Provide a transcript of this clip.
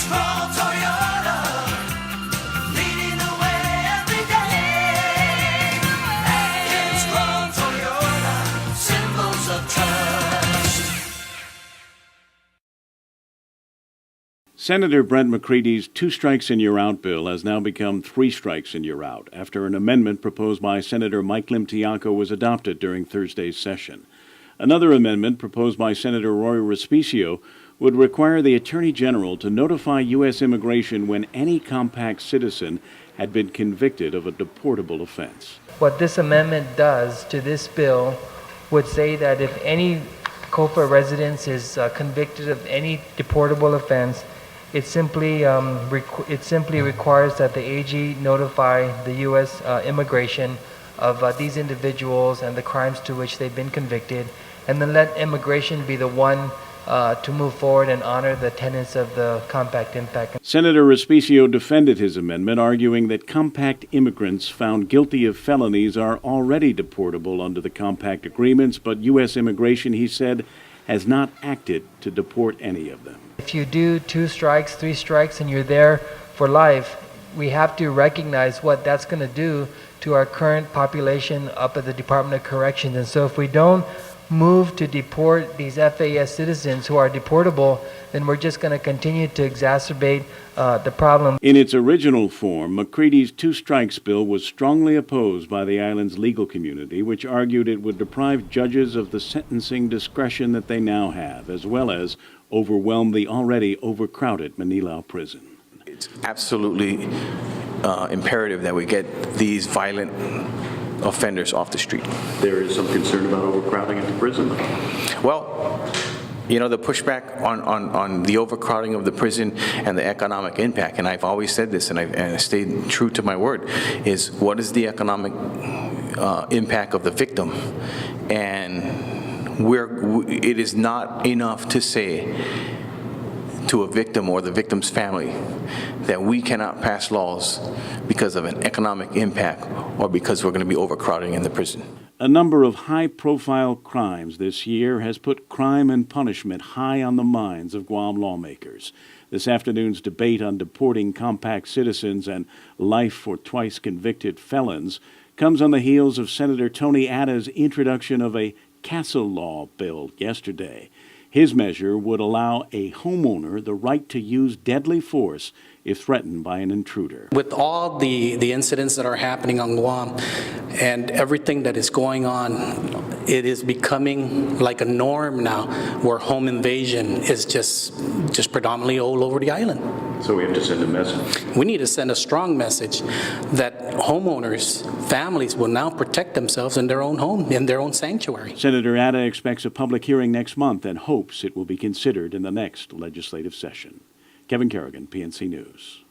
Strong Toyota, leading the way every day. And Strong Toyota, symbols of trust. Senator Brent McCready's 2 strikes and you're out bill has now become 3 strikes and you're out after an amendment proposed by Senator Mike Lim-Tiaco was adopted during Thursday's session. Another amendment proposed by Senator Roy Respicio would require the Attorney General to notify U.S. immigration when any compact citizen had been convicted of a deportable offense. What this amendment does to this bill would say that if any COFA resident is convicted of any deportable offense, it simply requires that the AG notify the U.S. immigration of these individuals and the crimes to which they've been convicted, and then let immigration be the one to move forward and honor the tenets of the Compact Impact. Senator Respicio defended his amendment, arguing that compact immigrants found guilty of felonies are already deportable under the compact agreements, but U.S. immigration, he said, has not acted to deport any of them. If you do 2 strikes, 3 strikes, and you're there for life, we have to recognize what that's going to do to our current population up at the Department of Corrections. And so if we don't move to deport these FAS citizens who are deportable, then we're just going to continue to exacerbate the problem. In its original form, McCready's 2 strikes bill was strongly opposed by the island's legal community, which argued it would deprive judges of the sentencing discretion that they now have, as well as overwhelm the already overcrowded Manila prison. It's absolutely imperative that we get these violent offenders off the street. There is some concern about overcrowding at the prison? Well, you know, the pushback on the overcrowding of the prison and the economic impact, and I've always said this, and I stayed true to my word, is what is the economic impact of the victim? And it is not enough to say to a victim or the victim's family that we cannot pass laws because of an economic impact or because we're going to be overcrowding in the prison. A number of high-profile crimes this year has put crime and punishment high on the minds of Guam lawmakers. This afternoon's debate on deporting compact citizens and life for twice-convicted felons comes on the heels of Senator Tony Atta's introduction of a Castle Law bill yesterday. His measure would allow a homeowner the right to use deadly force if threatened by an intruder. With all the incidents that are happening on Guam and everything that is going on, it is becoming like a norm now where home invasion is just predominantly all over the island. So we have to send a message. We need to send a strong message that homeowners, families will now protect themselves in their own home, in their own sanctuary. Senator Atta expects a public hearing next month and hopes it will be considered in the next legislative session. Kevin Kerrigan, PNC News.